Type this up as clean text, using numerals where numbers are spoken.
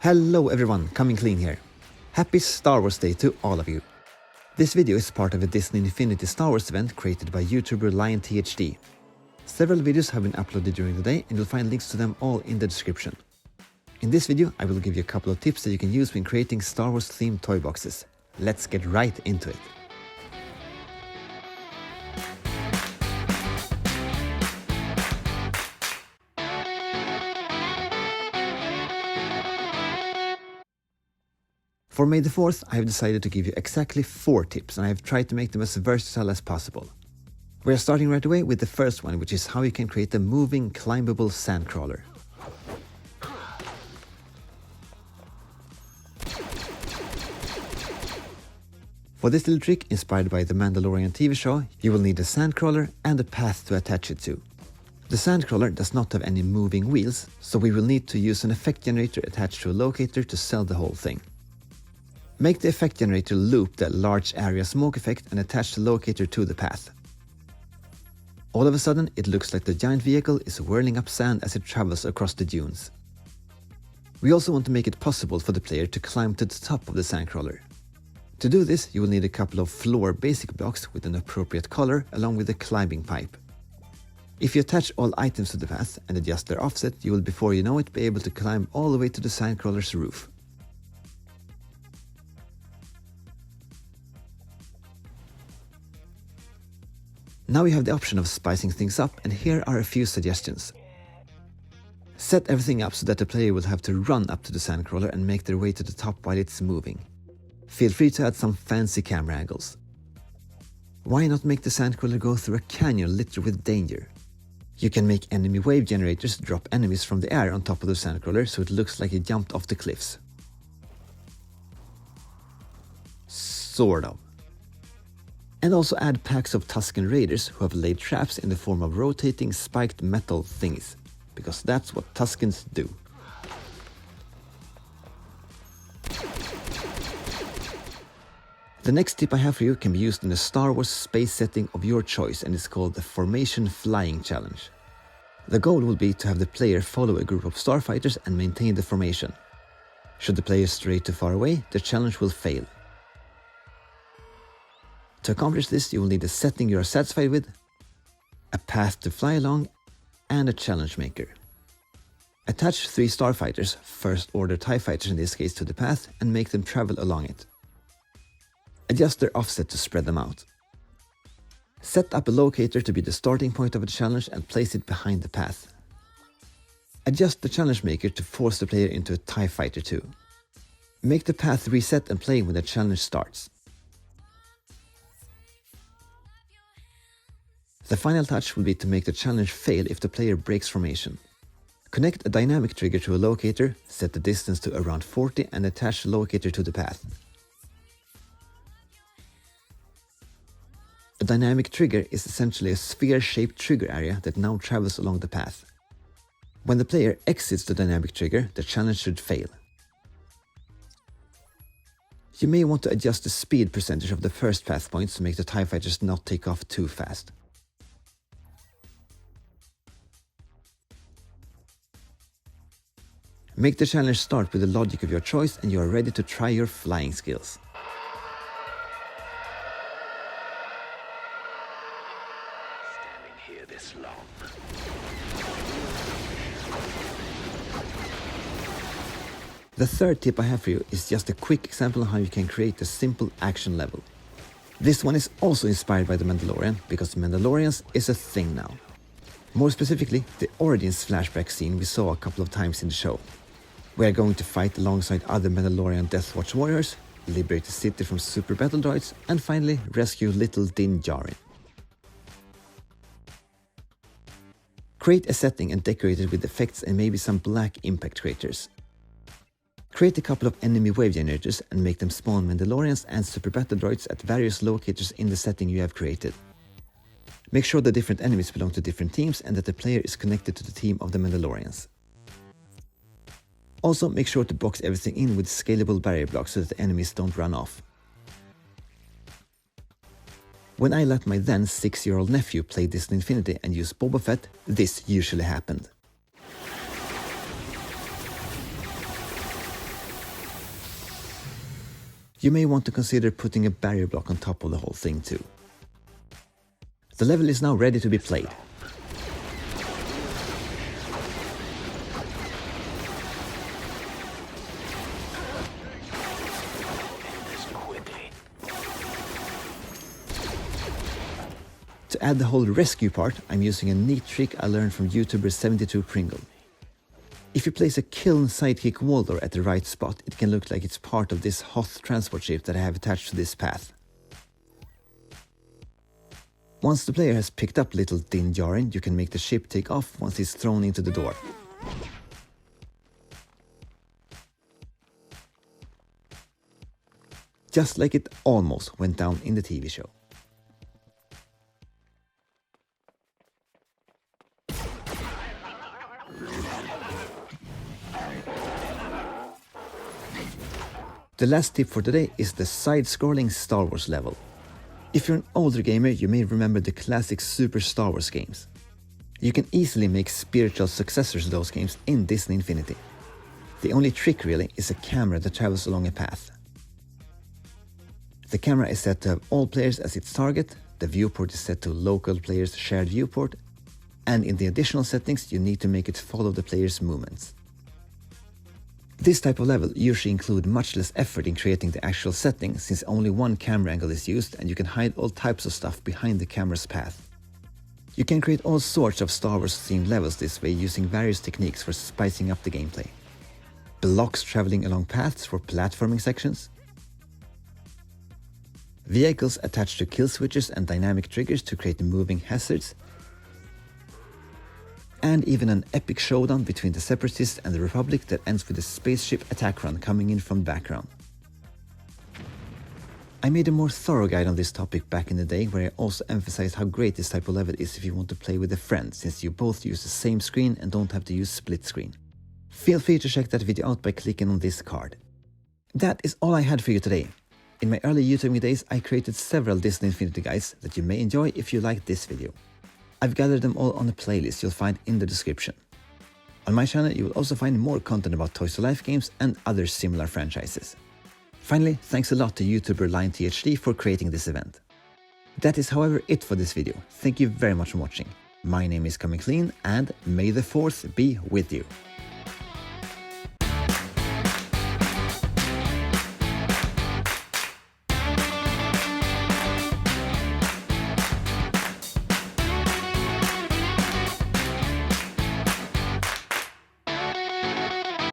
Hello everyone, Coming Clean here. Happy Star Wars Day to all of you. This video is part of a Disney Infinity Star Wars event created by YouTuber LionTHD. Several videos have been uploaded during the day and you'll find links to them all in the description. In this video I will give you a couple of tips that you can use when creating Star Wars themed toy boxes. Let's get right into it. For May the 4th, I have decided to give you exactly 4 tips and I have tried to make them as versatile as possible. We are starting right away with the first one, which is how you can create a moving, climbable sandcrawler. For this little trick, inspired by the Mandalorian TV show, you will need a sandcrawler and a path to attach it to. The sandcrawler does not have any moving wheels, so we will need to use an effect generator attached to a locator to sell the whole thing. Make the effect generator loop the large area smoke effect and attach the locator to the path. All of a sudden, it looks like the giant vehicle is whirling up sand as it travels across the dunes. We also want to make it possible for the player to climb to the top of the sandcrawler. To do this, you will need a couple of floor basic blocks with an appropriate color along with a climbing pipe. If you attach all items to the path and adjust their offset, you will before you know it be able to climb all the way to the sandcrawler's roof. Now you have the option of spicing things up, and here are a few suggestions. Set everything up so that the player will have to run up to the sandcrawler and make their way to the top while it's moving. Feel free to add some fancy camera angles. Why not make the sandcrawler go through a canyon littered with danger? You can make enemy wave generators drop enemies from the air on top of the sandcrawler so it looks like it jumped off the cliffs. Sort of. And also add packs of Tusken Raiders who have laid traps in the form of rotating spiked metal thingies, because that's what Tuskens do. The next tip I have for you can be used in a Star Wars space setting of your choice and is called the Formation Flying Challenge. The goal will be to have the player follow a group of starfighters and maintain the formation. Should the player stray too far away, the challenge will fail. To accomplish this, you will need a setting you are satisfied with, a path to fly along, and a challenge maker. Attach 3 starfighters, first order TIE fighters in this case, to the path and make them travel along it. Adjust their offset to spread them out. Set up a locator to be the starting point of a challenge and place it behind the path. Adjust the challenge maker to force the player into a TIE fighter too. Make the path reset and play when the challenge starts. The final touch will be to make the challenge fail if the player breaks formation. Connect a dynamic trigger to a locator, set the distance to around 40 and attach the locator to the path. A dynamic trigger is essentially a sphere-shaped trigger area that now travels along the path. When the player exits the dynamic trigger, the challenge should fail. You may want to adjust the speed percentage of the first path points to make the TIE fighters not take off too fast. Make the challenge start with the logic of your choice and you are ready to try your flying skills. Standing here this long. The third tip I have for you is just a quick example of how you can create a simple action level. This one is also inspired by The Mandalorian, because The Mandalorians is a thing now. More specifically, the Origins flashback scene we saw a couple of times in the show. We are going to fight alongside other Mandalorian Death Watch warriors, liberate the city from super battle droids, and finally rescue little Din Djarin. Create a setting and decorate it with effects and maybe some black impact craters. Create a couple of enemy wave generators and make them spawn Mandalorians and super battle droids at various locators in the setting you have created. Make sure the different enemies belong to different teams and that the player is connected to the team of the Mandalorians. Also, make sure to box everything in with scalable barrier blocks so that the enemies don't run off. When I let my then 6-year-old nephew play Disney Infinity and use Boba Fett, this usually happened. You may want to consider putting a barrier block on top of the whole thing too. The level is now ready to be played. To add the whole rescue part, I'm using a neat trick I learned from YouTuber 72 Pringle. If you place a kiln sidekick wall door at the right spot, it can look like it's part of this Hoth transport ship that I have attached to this path. Once the player has picked up little Din Djarin, you can make the ship take off once he's thrown into the door. Just like it almost went down in the TV show. The last tip for today is the side-scrolling Star Wars level. If you're an older gamer, you may remember the classic Super Star Wars games. You can easily make spiritual successors to those games in Disney Infinity. The only trick really is a camera that travels along a path. The camera is set to have all players as its target, the viewport is set to local players' shared viewport, and in the additional settings you need to make it follow the player's movements. This type of level usually includes much less effort in creating the actual setting, since only one camera angle is used and you can hide all types of stuff behind the camera's path. You can create all sorts of Star Wars themed levels this way using various techniques for spicing up the gameplay. Blocks traveling along paths for platforming sections, vehicles attached to kill switches and dynamic triggers to create moving hazards, and even an epic showdown between the Separatists and the Republic that ends with a spaceship attack run coming in from the background. I made a more thorough guide on this topic back in the day, where I also emphasized how great this type of level is if you want to play with a friend, since you both use the same screen and don't have to use split screen. Feel free to check that video out by clicking on this card. That is all I had for you today. In my early YouTubing days, I created several Disney Infinity guides that you may enjoy if you like this video. I've gathered them all on a playlist you'll find in the description. On my channel you will also find more content about Toys to Life games and other similar franchises. Finally, thanks a lot to YouTuber LionTHD for creating this event. That is however it for this video. Thank you very much for watching. My name is Coming Clean and may the Force be with you.